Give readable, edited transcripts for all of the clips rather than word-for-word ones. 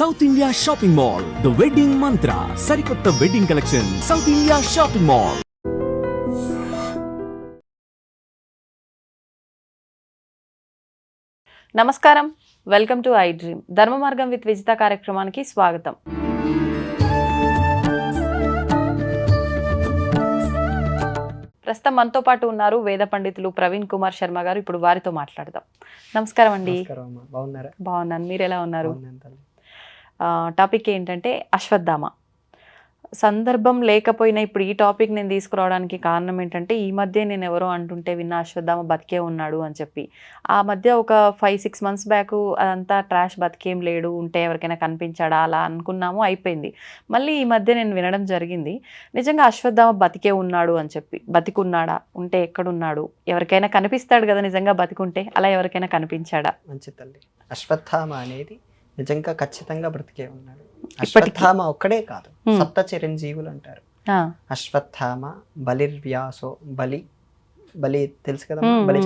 South India shopping mall, the wedding మంత్ర, సరికొత్త wedding collection, south India shopping mall. నమస్కారం, welcome to I dream. ధర్మ మార్గం with Vijitha కార్యక్రమానికి స్వాగతం. ప్రస్తుతం మనతో పాటు ఉన్నారు వేద పండితులు ప్రవీణ్ కుమార్ శర్మ గారు. ఇప్పుడు వారితో మాట్లాడదాం. నమస్కారం అండి. బాగున్నాను, మీరు ఎలా ఉన్నారు? టాపిక్ ఏంటంటే అశ్వత్థామ. సందర్భం లేకపోయినా ఇప్పుడు ఈ టాపిక్ నేను తీసుకురావడానికి కారణం ఏంటంటే, ఈ మధ్య నేను ఎవరో అంటుంటే విన్న అశ్వత్థామ బతికే ఉన్నాడు అని చెప్పి. ఆ మధ్య ఒక 5-6 months బ్యాక్ అదంతా ట్రాష్, బతికేం లేడు, ఉంటే ఎవరికైనా కనిపించాడా అలా అనుకున్నాము, అయిపోయింది. మళ్ళీ ఈ మధ్య నేను వినడం జరిగింది, నిజంగా అశ్వత్థామ బతికే ఉన్నాడు అని చెప్పి. బతికున్నాడా, ఉంటే ఎక్కడున్నాడు, ఎవరికైనా కనిపిస్తాడు కదా నిజంగా బతికుంటే, అలా ఎవరికైనా కనిపించాడా? మంచి తల్లి, అశ్వత్థామ అనేది నిజంగా ఖచ్చితంగా బ్రతికే ఉన్నాడు. అశ్వత్థామ ఒక్కడే కాదు, సప్త చిరంజీవులు అంటారు. అశ్వత్థామ, బలిర్వ్యాసో, బలి తెలుసు కదా, బలి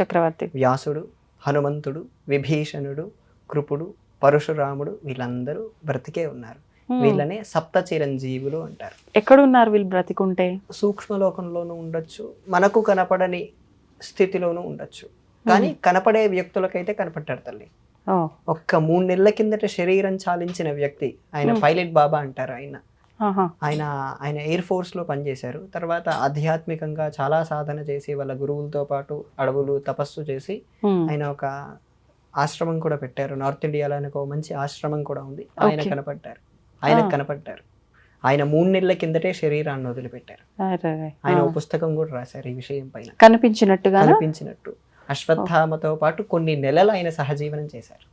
చక్రవర్తి, వ్యాసుడు, హనుమంతుడు, విభీషణుడు, కృపుడు, పరశురాముడు, వీళ్ళందరూ బ్రతికే ఉన్నారు. వీళ్ళనే సప్త చిరంజీవులు అంటారు. ఎక్కడున్నారు వీళ్ళు బ్రతికుంటే? సూక్ష్మలోకంలోనూ ఉండొచ్చు, మనకు కనపడని స్థితిలోనూ ఉండొచ్చు, కానీ కనపడే వ్యక్తులకైతే కనపడ్డారు తల్లి. ఒక్క 3 నెలల కిందట శరీరం చాలించిన వ్యక్తి ఆయన పైలట్ బాబా అంటారు. ఆయన ఎయిర్ ఫోర్స్ లో పనిచేశారు. తర్వాత ఆధ్యాత్మికంగా చాలా సాధన చేసి వాళ్ళ గురువులతో పాటు అడవులు తపస్సు చేసి ఆయన ఒక ఆశ్రమం కూడా పెట్టారు. నార్త్ ఇండియాలో ఒక మంచి ఆశ్రమం కూడా ఉంది. ఆయనకు కనపడ్డారు. ఆయన 3 నెలల కిందటే శరీరాన్ని వదిలిపెట్టారు. ఆయన ఒక పుస్తకం కూడా రాశారు ఈ విషయం పైన, కనిపించినట్టు. అశ్వత్థామతో పాటు కొన్ని నెలలు ఆయన సహజీవనం చేశారు.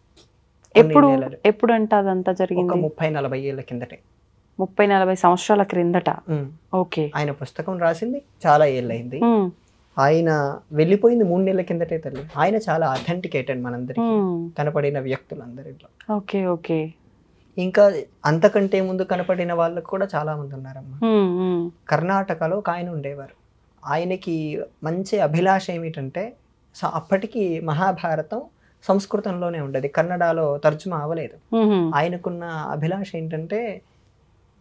ఎప్పుడు అంటే అదంతా జరిగింది? 30-40 ఏళ్ల కిందటే. 30-40 సంవత్సరాల క్రిందట. ఓకే. ఆయన పుస్తకం రాసింది చాలా ఏళ్ళైంది. ఆయన వెళ్ళిపోయింది 3 నెలల కిందటే తల్లి. ఆయన చాలా అథెంటికేటెడ్ మనందరికి, కనపడిన వ్యక్తులందరిలో. Okay okay. ఇంకా అంతకంటే ముందు కనపడిన వాళ్ళకు కూడా చాలా మంది ఉన్నారమ్మా. కర్ణాటకలో ఒక ఆయన ఉండేవారు. ఆయనకి మంచి అభిలాష ఏమిటంటే, అప్పటికి మహాభారతం సంస్కృతంలోనే ఉండేది, కన్నడలో తర్జుమా అవ్వలేదు. ఆయనకున్న అభిలాష ఏంటంటే,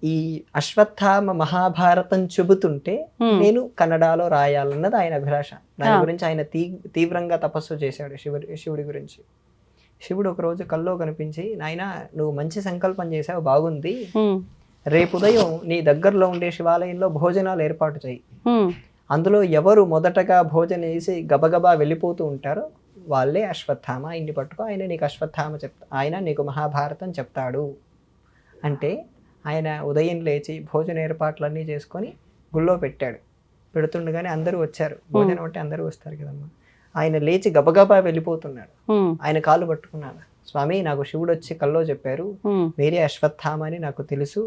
ఈ అశ్వత్థామ మహాభారతం చెబుతుంటే నేను కన్నడలో రాయాలన్నది ఆయన అభిలాష. దాని గురించి ఆయన తీవ్రంగా తపస్సు చేశాడు శివుడి గురించి. శివుడు ఒక రోజు కల్లో కనిపించి, నాయనా నువ్వు మంచి సంకల్పం చేసావు, బాగుంది, రేపు ఉదయం నీ దగ్గరలో ఉండే శివాలయంలో భోజనాలు ఏర్పాటు చేయి. అందులో ఎవరు మొదటగా భోజనం చేసి గబగబా వెళ్ళిపోతూ ఉంటారో వాళ్ళే అశ్వత్థామ. ఇంటి పట్టుకో, ఆయన నీకు అశ్వత్థామ ఆయన నీకు మహాభారతం చెప్తాడు అంటే, ఆయన ఉదయం లేచి భోజన ఏర్పాట్లన్నీ చేసుకొని గుళ్ళో పెట్టాడు. పెడుతుండగానే అందరూ వచ్చారు. భోజనం అంటే అందరూ వస్తారు కదమ్మా. ఆయన లేచి గబగబా వెళ్ళిపోతున్నాడు. ఆయన కాళ్ళు పట్టుకున్నాడు. స్వామి, నాకు శివుడు వచ్చి కల్లో చెప్పారు, మీరే అశ్వత్థామ అని నాకు తెలుసు,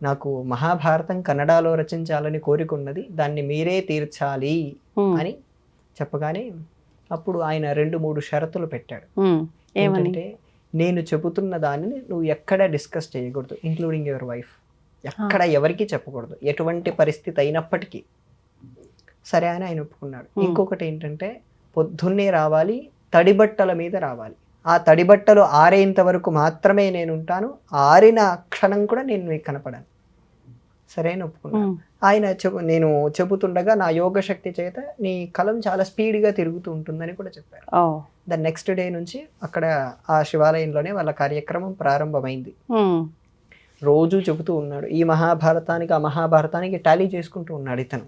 నాకు మహాభారతం కన్నడలో రచించాలని కోరికున్నది, దాన్ని మీరే తీర్చాలి అని చెప్పగానే అప్పుడు ఆయన 2-3 షరతులు పెట్టాడు. ఏంటంటే, నేను చెబుతున్న దానిని నువ్వు ఎక్కడ డిస్కస్ చేయకూడదు, ఇంక్లూడింగ్ యువర్ వైఫ్. ఎక్కడ ఎవరికి చెప్పకూడదు, ఎటువంటి పరిస్థితి అయినప్పటికీ. సరే అని ఆయన ఒప్పుకున్నాడు. ఇంకొకటి ఏంటంటే, పొద్దున్నే రావాలి, తడిబట్టల మీద రావాలి. ఆ తడిబట్టలు ఆరేంత వరకు మాత్రమే నేను ఉంటాను, ఆరిన క్షణం కూడా నేను మీకు కనపడాను. సరే అని ఒప్పుకున్నాను. ఆయన నేను చెబుతుండగా నా యోగ శక్తి చేత నీ కలం చాలా స్పీడ్గా తిరుగుతూ ఉంటుందని కూడా చెప్పారు. దాని నెక్స్ట్ డే నుంచి అక్కడ ఆ శివాలయంలోనే వాళ్ళ కార్యక్రమం ప్రారంభమైంది. రోజు చెబుతూ ఉన్నాడు. ఈ మహాభారతానికి ఆ మహాభారతానికి టాలీ చేసుకుంటూ ఉన్నాడు. ఇతను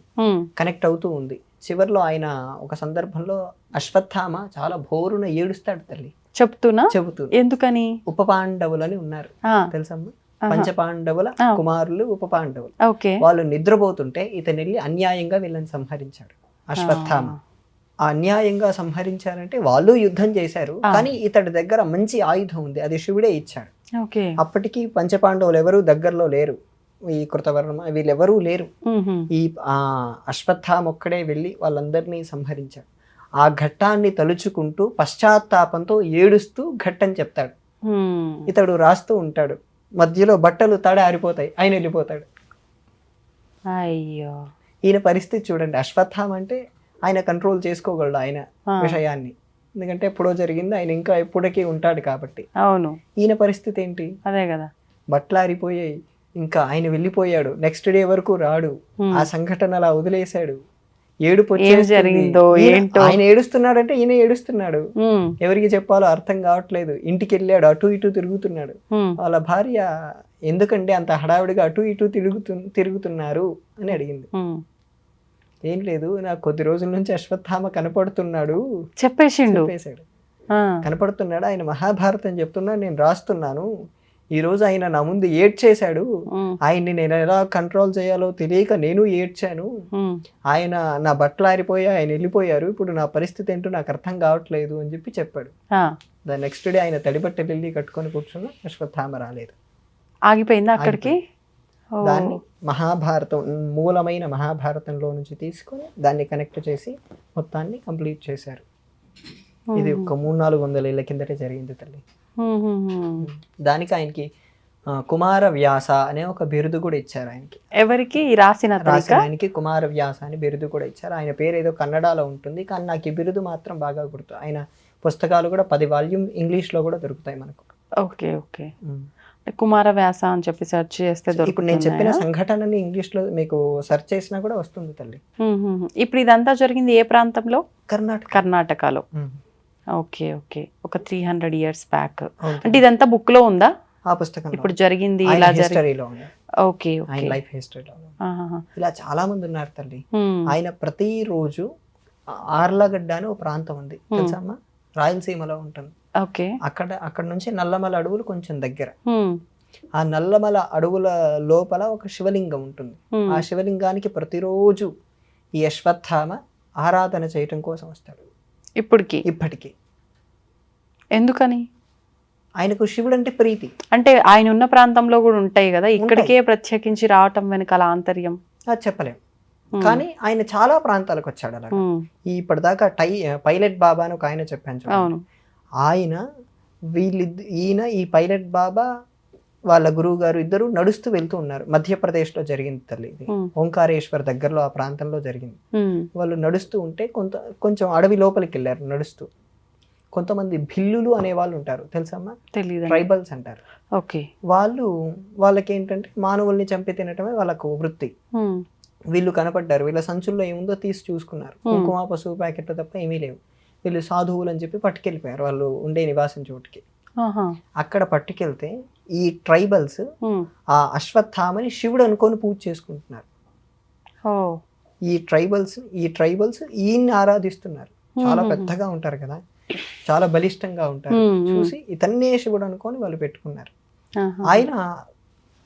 కనెక్ట్ అవుతూ ఉంది. చివరిలో ఆయన ఒక సందర్భంలో అశ్వత్థామ చాలా భోరున ఏడుస్తాడు తల్లి, చెబుతూ. ఎందుకని? ఉప పాండవులని ఉన్నారు తెలుసమ్మా, పంచపాండవుల కుమారులు ఉప పాండవులు. వాళ్ళు నిద్రపోతుంటే ఇతను వెళ్ళి అన్యాయంగా వీళ్ళని సంహరించాడు అశ్వత్థామ. ఆ అన్యాయంగా సంహరించారంటే వాళ్ళు యుద్ధం చేశారు, కానీ ఇతడి దగ్గర మంచి ఆయుధం ఉంది, అది శివుడే ఇచ్చాడు. అప్పటికి పంచపాండవులు ఎవరు దగ్గరలో లేరు, ఈ కృతవర్మ వీళ్ళెవరూ లేరు. ఈ అశ్వత్థామ ఒక్కడే వెళ్ళి వాళ్ళందరినీ సంహరించాడు. ఆ ఘట్టాన్ని తలుచుకుంటూ పశ్చాత్తాపంతో ఏడుస్తూ ఘట్టం చెప్తాడు. ఇతడు రాస్తూ ఉంటాడు. మధ్యలో బట్టలు తడ ఆరిపోతాయి, ఆయన వెళ్ళిపోతాడు. అయ్యో, ఈయన పరిస్థితి చూడండి. అశ్వత్థామ అంటే ఆయన కంట్రోల్ చేసుకోగలడు ఆయన విషయాన్ని. ఎందుకంటే ఎప్పుడో జరిగింది, ఆయన ఇంకా ఎప్పటికీ ఉంటాడు కాబట్టి. అవును, ఈయన పరిస్థితి ఏంటి? అదే కదా. బట్టలు ఆరిపోయాయి, ఇంకా ఆయన వెళ్ళిపోయాడు, నెక్స్ట్ డే వరకు రాడు, ఆ సంఘటన అలా వదిలేశాడు. ఏడుపు ఏం వచ్చేస్తుంది. జరిగిందో ఏంటో. ఆయన ఏడుస్తున్నాడంటే ఈయన ఏడుస్తున్నాడు, ఎవరికి చెప్పాలో అర్థం కావట్లేదు. ఇంటికి వెళ్ళాడు, అటు ఇటు తిరుగుతున్నాడు. వాళ్ళ భార్య ఎందుకంటే అంత హడావిడిగా అటు ఇటు తిరుగుతున్నారు అని అడిగింది. ఏం లేదు, నాకు కొద్ది రోజుల నుంచి అశ్వత్థామ కనపడుతున్నాడు చెప్పేసాడు. కనపడుతున్నాడు, ఆయన మహాభారతం చెప్తున్నాడు, నేను రాస్తున్నాను. ఈ రోజు ఆయన నా ముందు ఏడ్చేశాడు, ఆయన్ని నేను ఎలా కంట్రోల్ చేయాలో తెలియక నేను ఏడ్చాను. ఆయన నా బట్టలు ఆరిపోయి ఆయన వెళ్ళిపోయారు, ఇప్పుడు నా పరిస్థితి ఏంటో నాకు అర్థం కావట్లేదు అని చెప్పి చెప్పాడు. దాని నెక్స్ట్ డే ఆయన తడిబట్టలు వెళ్ళి కట్టుకొని కూర్చున్నా, అశ్వత్థామ రాలేదు, ఆగిపోయిందా అక్కడికి. దాన్ని మహాభారతం, మూలమైన మహాభారతంలో నుంచి తీసుకొని దాన్ని కనెక్ట్ చేసి మొత్తాన్ని కంప్లీట్ చేశారు. ఇది ఒక 300-400 ఏళ్ల కిందటే జరిగింది తల్లి. దానికి ఆయనకి కుమార వ్యాస అనే ఒక బిరుదు కూడా ఇచ్చారు ఆయనకి. ఎవరికి? రాసిన ఆయనకి కుమార వ్యాస అని బిరుదు కూడా ఇచ్చారు. ఆయన పేరు ఏదో కన్నడలో ఉంటుంది, కానీ నాకు ఈ బిరుదు మాత్రం బాగా గుర్తు. ఆయన పుస్తకాలు కూడా 10 వాల్యూమ్ ఇంగ్లీష్లో కూడా దొరుకుతాయి మనకు. Okay okay. కుమార వ్యాస అని చెప్పి సెర్చ్ చేస్తే ఇప్పుడు నేను చెప్పిన సంఘటనని ఇంగ్లీష్లో మీకు సెర్చ్ చేసినా కూడా వస్తుంది తల్లి. ఇప్పుడు ఇదంతా జరిగింది ఏ ప్రాంతంలో? కర్ణాటకలో. Okay okay. ఒక 300 years బ్యాక్. అంటే ఇదంతా బుక్ లో ఉందా? ఆ పుస్తకం ఇప్పుడు జరిగింది ఇలా హిస్టరీలో. Okay okay. లైఫ్ హిస్టరీలో ఇలా చాలా మంది ఉన్నారు తల్లి. ఆయన ప్రతిరోజు ఆర్లగడ్డ అని ఒక ప్రాంతం ఉంది తెలుసమ్మా, రాయలసీమలో ఉంటుంది. ఓకే. అక్కడ నుంచి నల్లమల అడవులు కొంచెం దగ్గర. ఆ నల్లమల అడవుల లోపల ఒక శివలింగం ఉంటుంది. ఆ శివలింగానికి ప్రతిరోజు ఈ అశ్వత్థామ ఆరాధన చేయటం కోసం వస్తాడు. ఇప్పటికి ఎందుకని? ఆయనకు శివుడు అంటే ప్రీతి. అంటే ఆయన ఉన్న ప్రాంతంలో కూడా ఉంటాయి కదా, ఇక్కడికే ప్రత్యేకించి రావటం వెనకాల ఆంతర్యం అది చెప్పలేం. కానీ ఆయన చాలా ప్రాంతాలకు వచ్చాడు అలా. ఇప్పటిదాకా పైలట్ బాబా అని ఒక ఆయన చెప్పాను చూడండి. ఆయన ఈయన ఈ పైలట్ బాబా వాళ్ళ గురువు గారు ఇద్దరు నడుస్తూ వెళ్తూ ఉన్నారు. మధ్యప్రదేశ్లో జరిగింది తల్లి ఇది, ఓంకారేశ్వర్ దగ్గరలో ఆ ప్రాంతంలో జరిగింది. వాళ్ళు నడుస్తూ ఉంటే కొంచెం అడవి లోపలికి వెళ్ళారు నడుస్తూ. కొంతమంది భిల్లులు అనే వాళ్ళు ఉంటారు తెలుసమ్మా, ట్రైబల్స్ అంటారు. వాళ్ళకి ఏంటంటే మానవుల్ని చంపి తినటమే వాళ్ళకు వృత్తి. వీళ్ళు కనపడ్డారు, వీళ్ళ సంచుల్లో ఏముందో తీసి చూసుకున్నారు. కుంకుమ పసుపు ప్యాకెట్లు తప్ప ఏమీ లేవు. వీళ్ళు సాధువులు అని చెప్పి పట్టుకెళ్ళిపోయారు వాళ్ళు ఉండే నివాసం చోటుకి. అక్కడ పట్టుకెళ్తే ఈ ట్రైబల్స్ ఆ అశ్వత్థామని శివుడు అనుకొని పూజ చేసుకుంటున్నారు. ఈ ట్రైబల్స్ ఈయన్ని ఆరాధిస్తున్నారు. చాలా పెద్దగా ఉంటారు కదా, చాలా బలిష్టంగా ఉంటారు. చూసి ఇతన్నే శివుడు అనుకొని వాళ్ళు పెట్టుకున్నారు. ఆయన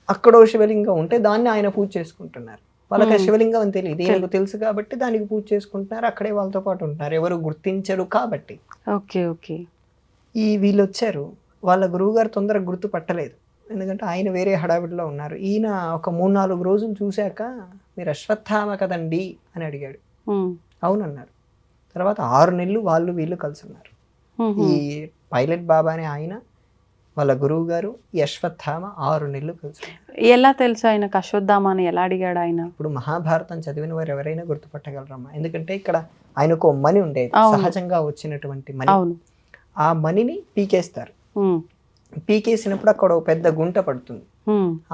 అక్కడో శివలింగం ఉంటే దాన్ని ఆయన పూజ చేసుకుంటున్నారు. వాళ్ళకి శివలింగం అని తెలియదు, ఈయనకు తెలుసు కాబట్టి దానికి పూజ చేసుకుంటున్నారు. అక్కడే వాళ్ళతో పాటు ఉంటున్నారు, ఎవరు గుర్తించరు కాబట్టి. వీళ్ళు వచ్చారు, వాళ్ళ గురువు గారు తొందరగా గుర్తుపట్టలేదు, ఎందుకంటే ఆయన వేరే హడావిడిలో ఉన్నారు. ఈయన ఒక 3-4 రోజులు చూశాక మీరు అశ్వత్థామ కదండి అని అడిగాడు. అవునన్నారు. తర్వాత 6 నెలలు వాళ్ళు వీళ్ళు కలిసి ఉన్నారు. ఈ పైలట్ బాబా అనే ఆయన వాళ్ళ గురువు గారు ఈ అశ్వత్థామ 6 నెలలు కలిసి. ఎలా తెలుసు ఆయనకు అశ్వత్థామ అని? ఎలా అడిగాడు ఆయన? ఇప్పుడు మహాభారతం చదివిన వారు ఎవరైనా గుర్తుపట్టగలరమ్మా, ఎందుకంటే ఇక్కడ ఆయనకు మణి ఉండేది, సహజంగా వచ్చినటువంటి మణి. ఆ మణిని పీకేస్తారు. పీకేసినప్పుడు అక్కడ ఒక పెద్ద గుంట పడుతుంది.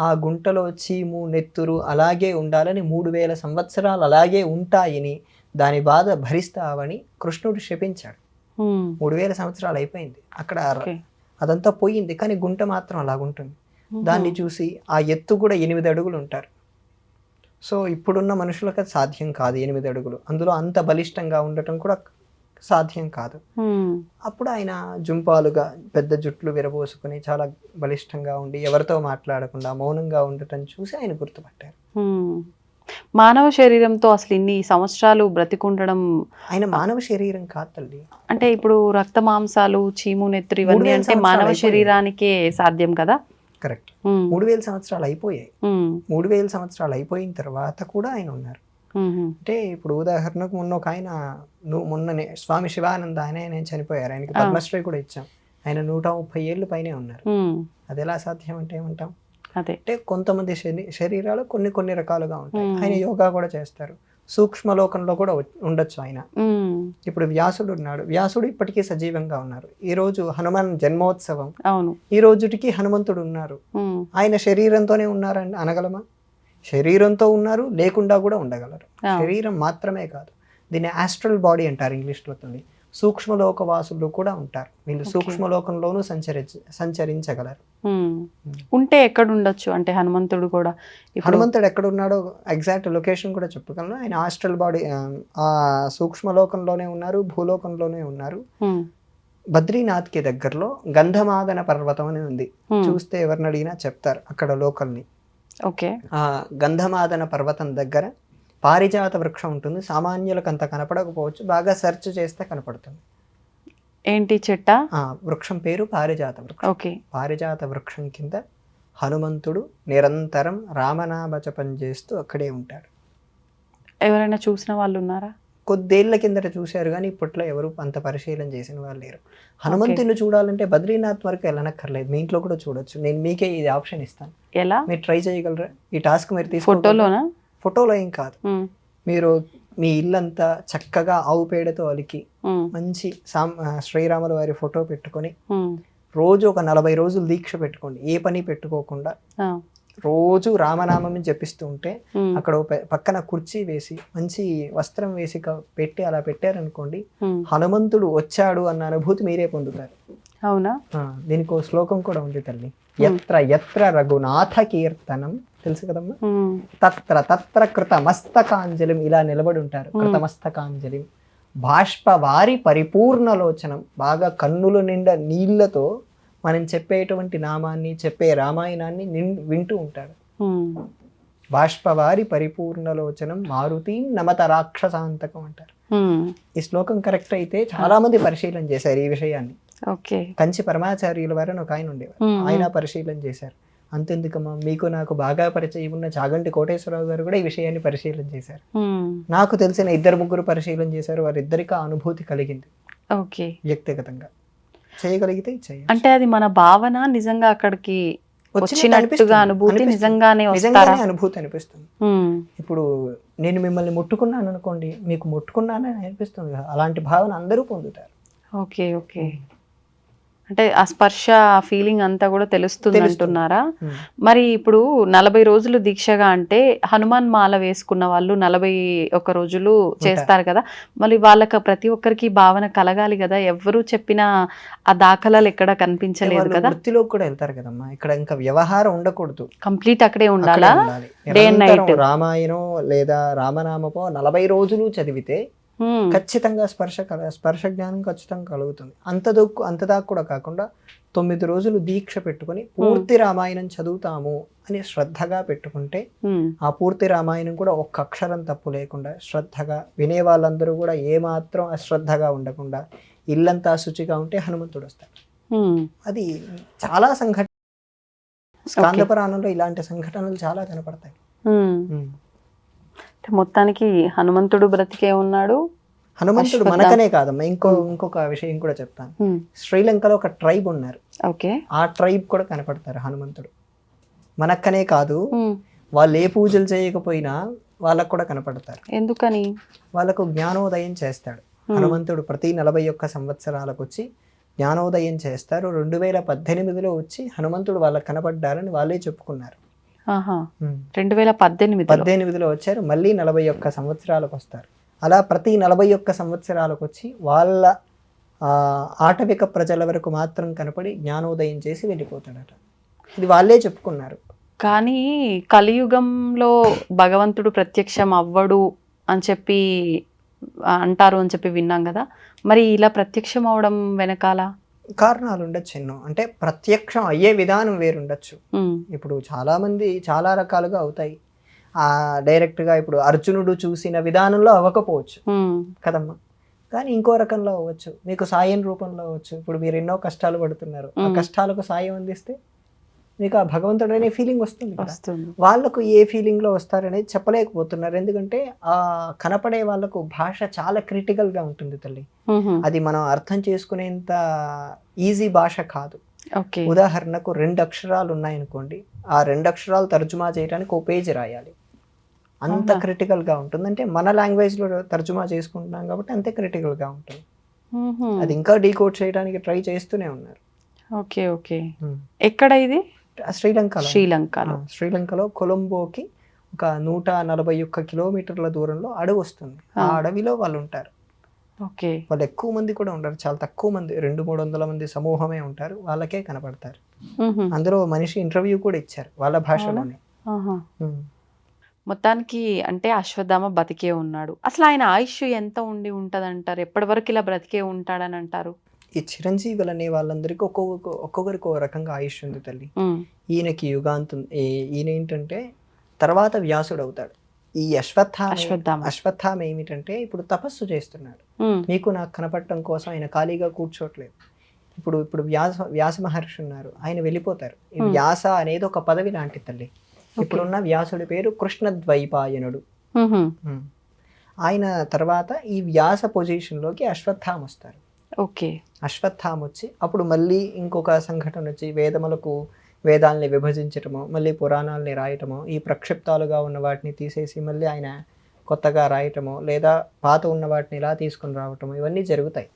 ఆ గుంటలో చీము నెత్తురు అలాగే ఉండాలని 3000 సంవత్సరాలు అలాగే ఉంటాయని, దాని బాధ భరిస్తావని కృష్ణుడు శపించాడు. 3000 సంవత్సరాలు అయిపోయింది, అక్కడ అదంతా పోయింది, కానీ గుంట మాత్రం అలాగుంటుంది. దాన్ని చూసి ఆ ఎత్తు కూడా 8 అడుగులు ఉంటారు. సో ఇప్పుడున్న మనుషులకు అది సాధ్యం కాదు 8 అడుగులు, అందులో అంత బలిష్టంగా ఉండటం కూడా సాధ్యం కాదు. అప్పుడు ఆయన జుంపాలుగా పెద్ద జుట్లు విరబోసుకుని చాలా బలిష్టంగా ఉండి ఎవరితో మాట్లాడకుండా మౌనంగా ఉండటం చూసి ఆయన గుర్తుపట్టారు. మానవ శరీరంతో అసలు ఇన్ని సంవత్సరాలు బ్రతికుండడం, ఆయన మానవ శరీరం కాదు తల్లి. అంటే ఇప్పుడు రక్త మాంసాలు చీము నెత్తురు ఇవన్నీ అంటే మానవ శరీరానికే సాధ్యం కదా. కరెక్ట్. 3000 సంవత్సరాలు అయిపోయాయి. 3000 సంవత్సరాలు అయిపోయిన తర్వాత కూడా ఆయన ఉన్నారు. అంటే ఇప్పుడు ఉదాహరణకు మొన్న ఒక ఆయన, మొన్ననే స్వామి శివానంద ఆయన చనిపోయారు, ఆయనకి పద్మశ్రీ కూడా ఇచ్చాం. ఆయన 130 ఏళ్ళు పైనే ఉన్నారు. అది ఎలా సాధ్యం అంటే ఏమంటాం? అంటే కొంతమంది శరీరాలు కొన్ని రకాలుగా ఉంటాయి. ఆయన యోగా కూడా చేస్తారు, సూక్ష్మలోకంలో కూడా ఉండొచ్చు ఆయన. ఇప్పుడు వ్యాసుడు ఉన్నాడు, వ్యాసుడు ఇప్పటికీ సజీవంగా ఉన్నారు. ఈ రోజు హనుమాన్ జన్మోత్సవం, అవును, ఈ రోజుటికి హనుమంతుడు ఉన్నారు. ఆయన శరీరంతోనే ఉన్నారని అనగలమా? శరీరంతో ఉన్నారు, లేకుండా కూడా ఉండగలరు. శరీరం మాత్రమే కాదు, దీన్ని ఆస్ట్రల్ బాడీ అంటారు ఇంగ్లీష్లో. సూక్ష్మలోక వాసులు కూడా ఉంటారు, వీళ్ళు సూక్ష్మలోకంలోనూ సంచరించగలరు. ఉంటే ఎక్కడ ఉండొచ్చు అంటే హనుమంతుడు కూడా? హనుమంతుడు ఎక్కడ ఉన్నాడో ఎగ్జాక్ట్ లొకేషన్ కూడా చెప్పగలను. ఆయన ఆస్ట్రల్ బాడీ ఆ సూక్ష్మలోకంలోనే ఉన్నారు, భూలోకంలోనే ఉన్నారు. బద్రీనాథ్కి దగ్గరలో గంధమాదన పర్వతం అని ఉంది, చూస్తే ఎవరిని అడిగినా చెప్తారు అక్కడ లోకల్ని. ఓకే. ఆ గంధమాదన పర్వతం దగ్గర పారిజాత వృక్షం ఉంటుంది. సామాన్యులకు అంత కనపడకపోవచ్చు, బాగా సెర్చ్ చేస్తే కనపడుతుంది. ఏంటి చెట్ట? వృక్షం పేరు పారిజాత వృక్షం. ఓకే. పారిజాత వృక్షం కింద హనుమంతుడు నిరంతరం రామనామ జపం చేస్తూ అక్కడే ఉంటాడు. ఎవరైనా చూసిన వాళ్ళు ఉన్నారా? కొద్దేళ్ల కిందట చూశారు, కానీ ఇప్పట్లో ఎవరు అంత పరిశీలన చేసిన వాళ్ళు లేరు. హనుమంతుని చూడాలంటే బద్రీనాథ్ వరకు వెళ్ళనక్కర్లేదు, మీ ఇంట్లో కూడా చూడొచ్చు. నేను మీకే ఇది ఆప్షన్ ఇస్తాను, ఎలా మీరు ట్రై చేయగలరా? ఈ టాస్క్ మీరు ఫోటోలోనా? ఫోటోలో ఏం కాదు, మీరు మీ ఇల్లంతా చక్కగా ఆవు పేడతో అలికి మంచి శ్రీరాముల వారి ఫోటో పెట్టుకొని రోజు ఒక 40 రోజులు దీక్ష పెట్టుకోండి, ఏ పని పెట్టుకోకుండా రోజు రామనామం జపిస్తూ ఉంటే అక్కడ పక్కన కుర్చీ వేసి మంచి వస్త్రం వేసి పెట్టి అలా పెట్టారనుకోండి, హనుమంతుడు వచ్చాడు అన్న అనుభూతి మీరే పొందుతారు. అవునా? దీనికి ఒక శ్లోకం కూడా ఉంది తల్లి, యత్ర యత్ర రఘునాథ కీర్తనం, తెలుసు కదమ్మా, తత్ర తత్ర కృతమస్తకాంజలిం, ఇలా నిలబడి ఉంటారు. కృతమస్తకాంజలిం బాష్పవారి పరిపూర్ణలోచనం, బాగా కన్నుల నిండా నీళ్లతో మనం చెప్పేటువంటి నామాన్ని, చెప్పే రామాయణాన్ని వింటూ ఉంటాడు. బాష్పవారి పరిపూర్ణలోచనం మారుతి నమత రాక్షసాంతకం అంటారు. ఈ శ్లోకం కరెక్ట్ అయితే చాలా మంది పరిశీలన చేశారు ఈ విషయాన్ని. కంచి పరమాచార్యుల వారని ఒక ఆయన ఉండేవారు, ఆయన పరిశీలన చేశారు. అంతెందుకమ్మా, మీకు నాకు బాగా పరిచయం ఉన్న చాగంటి కోటేశ్వరరావు గారు కూడా ఈ విషయాన్ని పరిశీలన చేశారు. నాకు తెలిసిన 2-3 పరిశీలన చేశారు, వారిద్దరికి ఆ అనుభూతి కలిగింది. వ్యక్తిగతంగా చేయగలిగితే చేయాలి. అంటే అది మన భావన, నిజంగా అక్కడికి వచ్చినట్టుగా అనుభూతి, నిజంగానే అనుభూతి అనిపిస్తుంది. ఇప్పుడు నేను మిమ్మల్ని ముట్టుకున్నాను అనుకోండి, మీకు ముట్టుకున్నానని అనిపిస్తుంది కదా, అలాంటి భావన అందరూ పొందుతారు. ఓకే. అంటే ఆ స్పర్శ ఫీలింగ్ అంతా కూడా తెలుస్తుంది అంటున్నారా? మరి ఇప్పుడు 40 రోజులు దీక్షగా అంటే హనుమాన్ మాల వేసుకున్న వాళ్ళు 41 రోజులు చేస్తారు కదా, మరి వాళ్ళకి ప్రతి ఒక్కరికి భావన కలగాలి కదా, ఎవరు చెప్పినా ఆ దాఖలాలు ఎక్కడ కనిపించలేదు కదా. వృత్తిలో కూడా వెళ్తారు కదమ్మా, ఇక్కడ ఇంకా వ్యవహారం ఉండకూడదు, కంప్లీట్ అక్కడే ఉండాలా? డే అండ్ నైట్ రామాయణం లేదా రామనామపో 40 రోజులు చదివితే ఖచ్చితంగా స్పర్శ జ్ఞానం ఖచ్చితంగా కలుగుతుంది. అంత దాకా కూడా కాకుండా 9 రోజులు దీక్ష పెట్టుకుని పూర్తి రామాయణం చదువుతాము అని శ్రద్ధగా పెట్టుకుంటే ఆ పూర్తి రామాయణం కూడా ఒక్క అక్షరం తప్పు లేకుండా శ్రద్ధగా వినే వాళ్ళందరూ కూడా ఏమాత్రం అశ్రద్ధగా ఉండకుండా ఇల్లంతా శుచిగా ఉంటే హనుమంతుడు వస్తాడు. అది చాలా స్కాంద పురాణంలో ఇలాంటి సంఘటనలు చాలా కనపడతాయి. మొత్తానికి హనుమంతుడు బ్రతికే ఉన్నాడు. హనుమంతుడు మనకనే కాదమ్మా, ఇంకొక విషయం కూడా చెప్తాను. శ్రీలంకలో ఒక ట్రైబ్ ఉన్నారు, ఆ ట్రైబ్ కూడా కనపడతారు హనుమంతుడు. మనకనే కాదు, వాళ్ళు ఏ పూజలు చేయకపోయినా వాళ్ళకు కూడా కనపడతారు. ఎందుకని? వాళ్ళకు జ్ఞానోదయం చేస్తాడు హనుమంతుడు. ప్రతి 41 సంవత్సరాలకు వచ్చి జ్ఞానోదయం చేస్తారు. 2018లో వచ్చి హనుమంతుడు వాళ్ళకి కనపడ్డారని వాళ్ళే చెప్పుకున్నారు. 2018లో వచ్చారు, మళ్ళీ 41 సంవత్సరాలకు వస్తారు. అలా ప్రతి 41 సంవత్సరాలకు వచ్చి వాళ్ళ ఆటవిక ప్రజల వరకు మాత్రం కనపడి జ్ఞానోదయం చేసి వెళ్ళిపోతాడట. ఇది వాళ్ళే చెప్పుకున్నారు. కానీ కలియుగంలో భగవంతుడు ప్రత్యక్షం అవ్వడు అని చెప్పి అంటారు అని చెప్పి విన్నాం కదా, మరి ఇలా ప్రత్యక్షం అవడం వెనకాల కారణాలు ఉండొచ్చు ఎన్నో. అంటే ప్రత్యక్షం అయ్యే విధానం వేరుండొచ్చు. ఇప్పుడు చాలా మంది చాలా రకాలుగా అవుతాయి. డైరెక్ట్గా ఇప్పుడు అర్జునుడు చూసిన విధానంలో అవ్వకపోవచ్చు కదమ్మా, కానీ ఇంకో రకంలో అవ్వచ్చు. మీకు సాయం రూపంలో అవ్వచ్చు. ఇప్పుడు మీరు ఎన్నో కష్టాలు పడుతున్నారు, ఆ కష్టాలకు సాయం అందిస్తే మీకు ఆ భగవంతుడు అనే ఫీలింగ్ వస్తుంది. వాళ్ళకు ఏ ఫీలింగ్ లో వస్తారనేది చెప్పలేకపోతున్నారు. ఎందుకంటే ఆ కనపడే వాళ్ళకు భాష చాలా క్రిటికల్ గా ఉంటుంది తల్లి. అది మనం అర్థం చేసుకునేంత ఈజీ భాష కాదు. ఉదాహరణకు 2 అక్షరాలు ఉన్నాయనుకోండి, ఆ 2 అక్షరాలు తర్జుమా చేయడానికి 1 పేజీ రాయాలి. అంత అవునా? క్రిటికల్ గా ఉంటుంది. అంటే మన లాంగ్వేజ్ లో తర్జుమా చేసుకుంటున్నాం కాబట్టి అంతే క్రిటికల్ గా ఉంటుంది. అది ఇంకా డీకోడ్ చేయడానికి ట్రై చేస్తూనే ఉన్నారు. Okay okay. ఉమ్. ఎక్కడ ఇది? శ్రీలంకలో శ్రీలంకలో. శ్రీలంకలో కొలంబోకి ఒక 141 కిలోమీటర్ల దూరంలో అడవి వస్తుంది. ఆ అడవిలో వాళ్ళు ఉంటారు. ఓకే. వాళ్ళు ఎక్కువ మంది కూడా ఉండరు, చాలా తక్కువ మంది, 200-300 మంది సమూహమే ఉంటారు. వాళ్ళకే కనపడతారు. అందులో మనిషి ఇంటర్వ్యూ కూడా ఇచ్చారు వాళ్ళ భాషలోనే. ఉమ్. మొత్తానికి అంటే అశ్వత్థామ బతికే ఉన్నాడు. అసలు ఆయన ఆయుష్ ఎంత ఉండి ఉంటదంటారు? ఎప్పటి వరకు ఇలా బ్రతికే ఉంటాడని అంటారు? ఈ చిరంజీవులు అనే వాళ్ళందరికీ ఒక్కొక్కరికి ఒక రకంగా ఆయుష్ ఉంది తల్లి. ఈయనకి యుగాంతం, ఈయన ఏంటంటే తర్వాత వ్యాసుడు అవుతాడు. ఈ అశ్వత్థామ ఏమిటంటే ఇప్పుడు తపస్సు చేస్తున్నాడు. మీకు నాకు కనపడటం కోసం ఆయన ఖాళీగా కూర్చోట్లేదు. ఇప్పుడు వ్యాస మహర్షి ఉన్నారు, ఆయన వెళ్ళిపోతారు. ఈ వ్యాస అనేది ఒక పదవి లాంటి తల్లి. ఇప్పుడున్న వ్యాసుడి పేరు కృష్ణద్వైపాయనుడు. ఆయన తర్వాత ఈ వ్యాస పొజిషన్ లోకి అశ్వత్థామ వస్తారు. ఓకే. అశ్వత్థామ వచ్చి అప్పుడు మళ్ళీ ఇంకొక సంఘటన వచ్చి వేదాలని విభజించటము, మళ్ళీ పురాణాలని రాయటము, ఈ ప్రక్షిప్తాలుగా ఉన్న వాటిని తీసేసి మళ్ళీ ఆయన కొత్తగా రాయటము, లేదా పాత ఉన్న వాటిని ఇలా తీసుకుని రావటము, ఇవన్నీ జరుగుతాయి.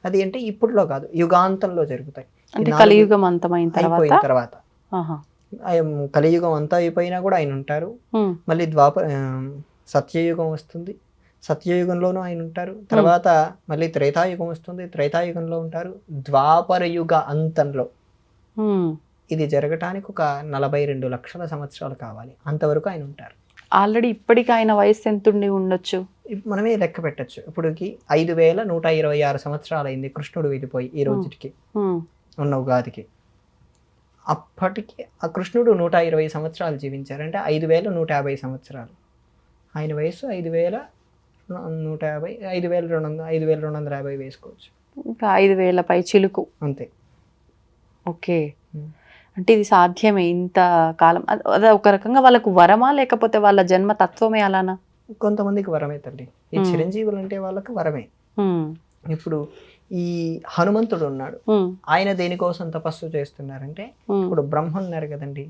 అది అంటే ఇప్పుడులో కాదు, యుగాంతంలో జరుగుతాయి. కలియుగం అంతమైన తర్వాత కలియుగం అంతా అయిపోయినా కూడా ఆయన ఉంటారు. మళ్ళీ సత్యయుగం వస్తుంది, సత్యయుగంలోనూ ఆయన ఉంటారు. తర్వాత మళ్ళీ త్రేతాయుగం వస్తుంది, త్రేతాయుగంలో ఉంటారు. ద్వాపర యుగ అంతంలో ఇది జరగటానికి ఒక 42 లక్షల సంవత్సరాలు కావాలి, అంతవరకు ఆయన ఉంటారు. ఆల్రెడీ ఇప్పటికి ఆయన వయసు ఎంత ఉండి ఉండొచ్చు మనమే లెక్క పెట్టచ్చు. ఇప్పటికి 5126 సంవత్సరాలు అయింది కృష్ణుడు వెళ్ళిపోయి ఈ రోజుకి ఉన్న ఉగాదికి. అప్పటికి ఆ కృష్ణుడు 120 సంవత్సరాలు జీవించారు, అంటే 5150 సంవత్సరాలు. ఆయన వయసు 5150, 5250 వేసుకోవచ్చు. ఇంకా 5000 పై చిలుకు అంతే. ఓకే. అంటే ఇది సాధ్యమే ఇంత కాలం? అది ఒక రకంగా వాళ్ళకు వరమా, లేకపోతే వాళ్ళ జన్మ తత్వమే అలానా? కొంతమందికి వరమే తల్లి. ఈ చిరంజీవులు అంటే వాళ్ళకి వరమే. ఇప్పుడు ఈ హనుమంతుడు ఉన్నాడు, ఆయన దేనికోసం తపస్సు చేస్తున్నారంటే, ఇప్పుడు బ్రహ్మ ఉన్నారు కదండి,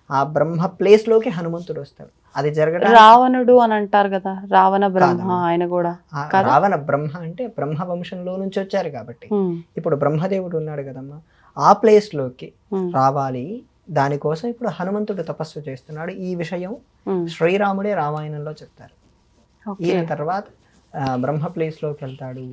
ఆ బ్రహ్మ ప్లేస్ లోకి హనుమంతుడు వస్తాడు. అది జరగడం రావణుడు అని అంటారు కదా, రావణ బ్రహ్మ ఆయన కూడా. రావణ బ్రహ్మ అంటే బ్రహ్మ వంశంలో నుంచి వచ్చారు కాబట్టి. ఇప్పుడు బ్రహ్మదేవుడు ఉన్నాడు కదమ్మా, ఆ ప్లేస్ లోకి రావాలి. దానికోసం ఇప్పుడు హనుమంతుడు తపస్సు చేస్తున్నాడు. ఈ విషయం శ్రీరాముడే రామాయణంలో చెప్తారు. ఈయన తర్వాత బ్రహ్మ ప్లేస్ లోకి వెళ్తాడు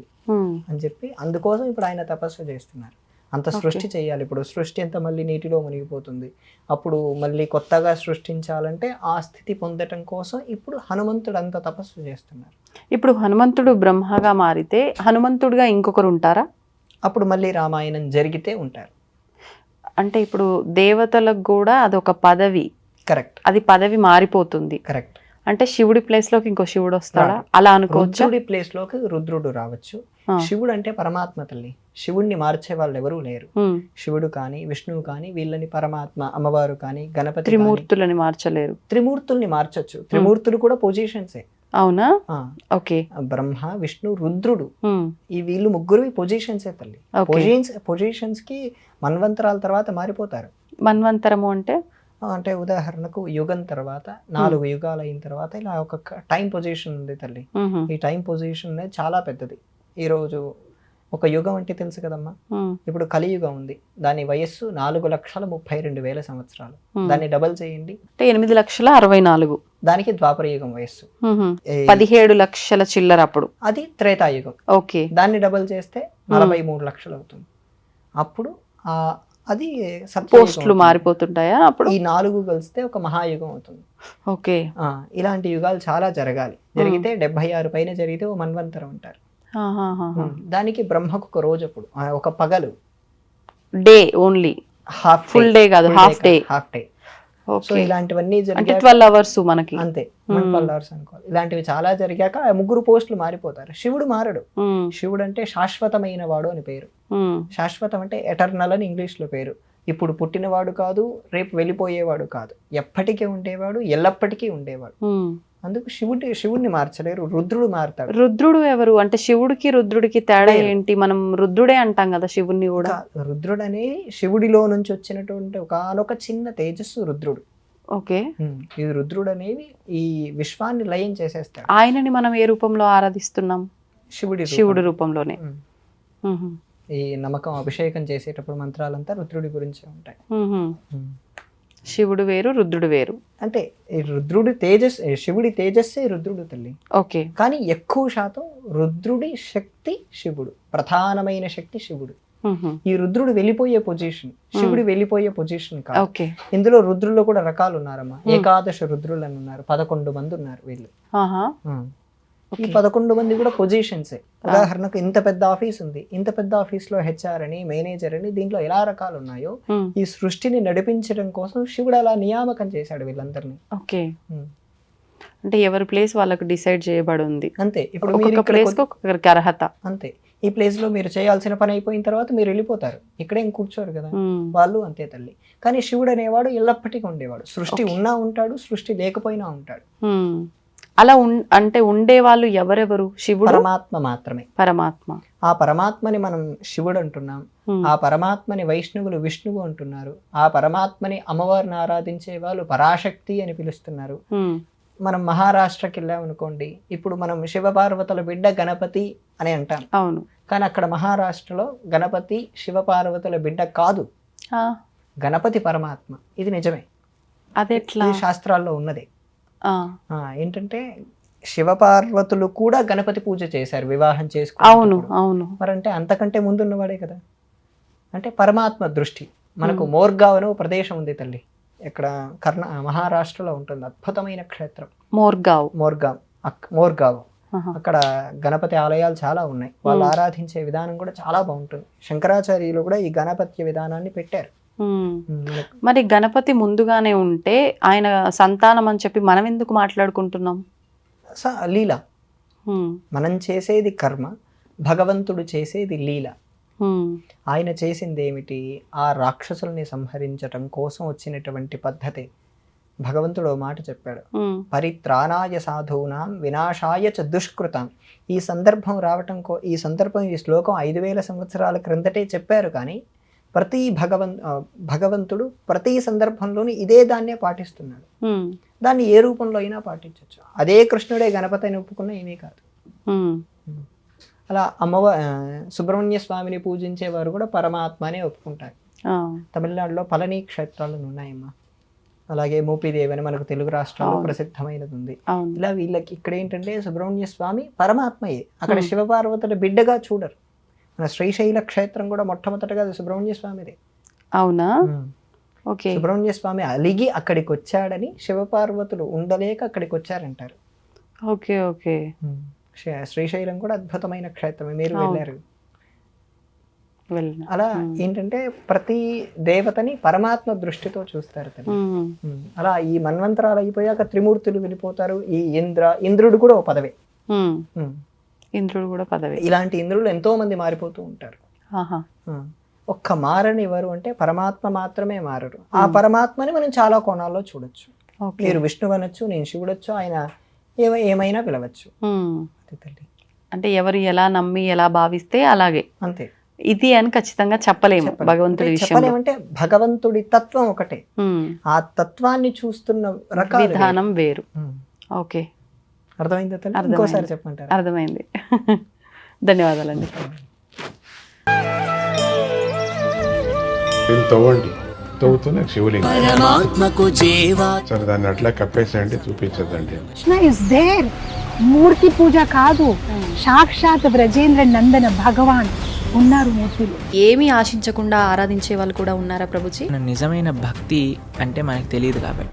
అని చెప్పి, అందుకోసం ఇప్పుడు ఆయన తపస్సు చేస్తున్నారు. అంత సృష్టి చేయాలి. ఇప్పుడు సృష్టి అంతా మళ్ళీ నీటిలో మునిగిపోతుంది. అప్పుడు మళ్ళీ కొత్తగా సృష్టించాలంటే ఆ స్థితి పొందటం కోసం ఇప్పుడు హనుమంతుడు అంత తపస్సు చేస్తున్నారు. ఇప్పుడు హనుమంతుడు బ్రహ్మగా మారితే హనుమంతుడుగా ఇంకొకరు ఉంటారా? అప్పుడు మళ్ళీ రామాయణం జరిగితే ఉంటారు. అంటే ఇప్పుడు దేవతలకు కూడా అదొక పదవి. కరెక్ట్. అది పదవి మారిపోతుంది. కరెక్ట్. అంటే శివుడి ప్లేస్ లోకి ఇంకో శివుడు వస్తాడా అలా అనుకోవచ్చు? శివుడి ప్లేస్ లోకి రుద్రుడు రావచ్చు. శివుడు అంటే పరమాత్మ తల్లి, శివుడిని మార్చే వాళ్ళు ఎవరూ లేరు. శివుడు కానీ విష్ణువు కానీ వీళ్ళని పరమాత్మ, అమ్మవారు కానీ గణపతి, త్రిమూర్తులని మార్చలేరు. త్రిమూర్తుల్ని మార్చొచ్చు. త్రిమూర్తులు కూడా పొజిషన్సే. అవునా? ఓకే. బ్రహ్మ, విష్ణు, రుద్రుడు, ఈ వీళ్ళు ముగ్గురు పొజిషన్సే తల్లి. పొజిషన్స్ కి మన్వంతరాల తర్వాత మారిపోతారు. మన్వంతరము అంటే ఉదాహరణకు యుగం తర్వాత 4 యుగాలు అయిన తర్వాత ఇలా ఒక టైం పొజిషన్ ఉంది తల్లి. ఈ టైం పొజిషన్ చాలా పెద్దది. ఈ రోజు ఒక యుగం అంటే తెలుసు కదమ్మా, ఇప్పుడు కలియుగం ఉంది, దాని వయస్సు 4,32,000 సంవత్సరాలు. దాన్ని డబల్ చేయండి, 8,64,000. దానికి ద్వాపర యుగం వయస్సు 17 లక్షల చిల్లర. అప్పుడు అది త్రేతాయుగం. ఓకే. దాన్ని డబల్ చేస్తే 43 లక్షలు అవుతుంది. అప్పుడు అది పోస్టులు మారిపోతుంటాయా? అప్పుడు ఈ 4 కలిస్తే ఒక మహాయుగం అవుతుంది. ఓకే. ఇలాంటి యుగాలు చాలా జరగాలి. జరిగితే 76 పైన జరిగితే ఓ మన్వంతరం అంటారు. దానికి బ్రహ్మకు ఒక రోజు, అప్పుడు ఒక పగలు, డే ఓన్లీ, ఫుల్ డే కాదు, హాఫ్ డే. సో ఇలాంటివన్నీ అంటే 12 అవర్స్ మనకి, అంతే 12 అవర్స్ అనుకోవాలి. ఇలాంటివి చాలా జరిగాక 3 పోస్టులు మారిపోతారు. శివుడు మారడు. శివుడు అంటే శాశ్వతమైన వాడు అని పేరు. శాశ్వతం అంటే ఎటర్నల్ అని ఇంగ్లీష్ లో పేరు. ఇప్పుడు పుట్టినవాడు కాదు, రేపు వెళ్ళిపోయేవాడు కాదు, ఎప్పటికీ ఉండేవాడు, ఎల్లప్పటికీ ఉండేవాడు. అందుకు శివుడిని మార్చలేరు, రుద్రుడు మారుతాడు. రుద్రుడు ఎవరు? అంటే శివుడికి రుద్రుడికి తేడా ఏంటి? మనం రుద్రుడే అంటాం కదా శివుడిని కూడా. రుద్రుడు అనేది శివుడిలో నుంచి వచ్చినటువంటి ఒకనొక చిన్న తేజస్సు రుద్రుడు. ఓకే. ఈ రుద్రుడు అనేవి ఈ విశ్వాన్ని లయం చేసేస్తాడు. ఆయనని మనం ఏ రూపంలో ఆరాధిస్తున్నాం? శివుడి రూపంలోనే. మ్మ్. ఈ నమ్మకం అభిషేకం చేసేటప్పుడు మంత్రాలంతా రుద్రుడి గురించి ఉంటాయి. శివుడు వేరు, రుద్రుడు వేరు. అంటే ఈ రుద్రుడి శివుడి తేజస్సే రుద్రుడు తల్లి. ఓకే. కానీ ఎక్కువ శాతం రుద్రుడి శక్తి శివుడు, ప్రధానమైన శక్తి శివుడు. ఈ రుద్రుడు వెళ్ళిపోయే పొజిషన్ శివుడు వెళ్ళిపోయే పొజిషన్ కాదు. ఓకే. ఇందులో రుద్రుల్లో కూడా రకాలు ఉన్నారమ్మా. ఏకాదశ రుద్రులు అని ఉన్నారు, 11 మంది ఉన్నారు వీళ్ళు. ఈ 11 మంది కూడా పొజిషన్సే. ఉదాహరణకు ఇంత పెద్ద ఆఫీస్ ఉంది, ఇంత పెద్ద ఆఫీస్ లో హెచ్ఆర్ అని, మేనేజర్ అని, దీంట్లో ఎలా రకాలు ఉన్నాయో ఈ సృష్టిని నడిపించడం కోసం శివుడు అలా నియామకం చేశాడు వీళ్ళందరినీ. ఓకే. అంటే ఎవరి ప్లేస్ వాళ్ళకు డిసైడ్ చేయబడి ఉంది. అంతే. ఇప్పుడు ఒక్కొక్క ప్లేస్ కి ఒక్కొక్కరికి అర్హత. అంతే. ఈ ప్లేస్ లో మీరు చేయాల్సిన పని అయిపోయిన తర్వాత మీరు వెళ్ళిపోతారు, ఇక్కడేం కూర్చోరు కదా వాళ్ళు. అంతే తల్లి. కానీ శివుడు అనేవాడు ఎల్లప్పటికీ ఉండేవాడు. సృష్టి ఉన్నా ఉంటాడు, సృష్టి లేకపోయినా ఉంటాడు. అలా అంటే ఉండేవాళ్ళు ఎవరెవరు? శివుడు, పరమాత్మ మాత్రమే. పరమాత్మ. ఆ పరమాత్మని మనం శివుడు అంటున్నాం, ఆ పరమాత్మని వైష్ణవులు విష్ణువు అంటున్నారు, ఆ పరమాత్మని అమ్మవారిని ఆరాధించే వాళ్ళు పరాశక్తి అని పిలుస్తున్నారు. మనం మహారాష్ట్రకి వెళ్ళామనుకోండి, ఇప్పుడు మనం శివపార్వతుల బిడ్డ గణపతి అని అంటాం. అవును. కానీ అక్కడ మహారాష్ట్రలో గణపతి శివపార్వతుల బిడ్డ కాదు, గణపతి పరమాత్మ. ఇది నిజమే. అదెట్లా? శాస్త్రాల్లో ఉన్నదే. ఏంటంటే శివపార్వతులు కూడా గణపతి పూజ చేశారు వివాహం చేసుకుని. అవును, అవును. మరంటే అంతకంటే ముందున్నవాడే కదా. అంటే పరమాత్మ దృష్టి. మనకు మోర్గావ్ అనే ప్రదేశం ఉంది తల్లి, ఇక్కడ మహారాష్ట్రలో ఉంటుంది. అద్భుతమైన క్షేత్రం మోర్గావ్. అక్కడ గణపతి ఆలయాలు చాలా ఉన్నాయి. వాళ్ళు ఆరాధించే విధానం కూడా చాలా బాగుంటుంది. శంకరాచార్యులు కూడా ఈ గణపతి విధానాన్ని పెట్టారు. మరి గణపతి ముందుగానే ఉంటే ఆయన సంతానం అని చెప్పి మనం ఎందుకు మాట్లాడుకుంటున్నాం? లీల. మనం చేసేది కర్మ, భగవంతుడు చేసేది లీల. ఆయన చేసింది ఏమిటి? ఆ రాక్షసుల్ని సంహరించటం కోసం వచ్చినటువంటి పద్ధతి. భగవంతుడు మాట చెప్పాడు, పరిత్రాణాయ సాధూనాం వినాశాయ చ దుష్కృతాం. ఈ సందర్భం ఈ శ్లోకం 5000 సంవత్సరాల క్రిందటే చెప్పారు. కానీ భగవంతుడు ప్రతి సందర్భంలోనూ ఇదే దాన్నే పాటిస్తున్నాడు. దాన్ని ఏ రూపంలో అయినా పాటించవచ్చు. అదే కృష్ణుడే గణపతి అని ఒప్పుకున్నా ఏమీ కాదు. అలా సుబ్రహ్మణ్య స్వామిని పూజించేవారు కూడా పరమాత్మనే ఒప్పుకుంటారు. తమిళనాడులో పళని క్షేత్రాలు ఉన్నాయమ్మా. అలాగే మోపిదేవి అని మనకు తెలుగు రాష్ట్రాల్లో ప్రసిద్ధమైనది ఉంది. ఇలా వీళ్ళకి ఇక్కడ ఏంటంటే సుబ్రహ్మణ్య స్వామి పరమాత్మయే. అక్కడ శివపార్వతుల బిడ్డగా చూడరు. మన శ్రీశైల క్షేత్రం కూడా మొట్టమొదటిగా సుబ్రహ్మణ్య స్వామిదే. అవునా? ఓకే. సుబ్రహ్మణ్య స్వామి అలిగి అక్కడికి వచ్చాడని, శివపార్వతులు ఉండలేక అక్కడికి వచ్చారంటారు. Okay, okay. శ్రీశైలం కూడా అద్భుతమైన క్షేత్రమే, మీరు వెళ్ళారు. అలా ఏంటంటే ప్రతి దేవతని పరమాత్మ దృష్టితో చూస్తారు. అలా ఈ మన్వంతరాలు అయిపోయాక త్రిమూర్తులు వెళ్ళిపోతారు. ఈ ఇంద్రుడు కూడా ఓ పదవే. ఇంద్రుడు కూడా పదవి. ఇలాంటి ఇంద్రులు ఎంతో మంది మారిపోతూ ఉంటారు. ఒక్క మారని ఎవరు అంటే పరమాత్మ మాత్రమే మారరు. ఆ పరమాత్మని మనం చాలా కోణాల్లో చూడొచ్చు. మీరు విష్ణువు అనొచ్చు, నేను శివుడొచ్చు, ఆయన ఏమైనా పిలవచ్చు. అంటే ఎవరు ఎలా నమ్మి ఎలా భావిస్తే అలాగే. అంతే. ఇది అని ఖచ్చితంగా చెప్పలేము భగవంతుడి విషయంలో. చెప్పలేమంటే భగవంతుడి తత్వం ఒకటే, ఆ తత్వాన్ని చూస్తున్న రకాల విధానం వేరు. ఓకే, అర్థమైంది. ఇంకోసారి చెప్పంటారు? అర్థమైంది. ధన్యవాదాలండి. తవ్వండి, తవ్వుతూనే శివలింగం. సరే, దాన్ని అట్లా కప్పేసేయండి, చూపించదండి. మూర్తి పూజ కాదు, సాక్షాత్ బ్రజేంద్ర నందన భగవాన్ ఉన్నారు మూర్తులు. ఏమీ ఆశించకుండా ఆరాధించే వాళ్ళు కూడా ఉన్నారా ప్రభుజీ? నిజమైన భక్తి అంటే మనకు తెలియదు కాబట్టి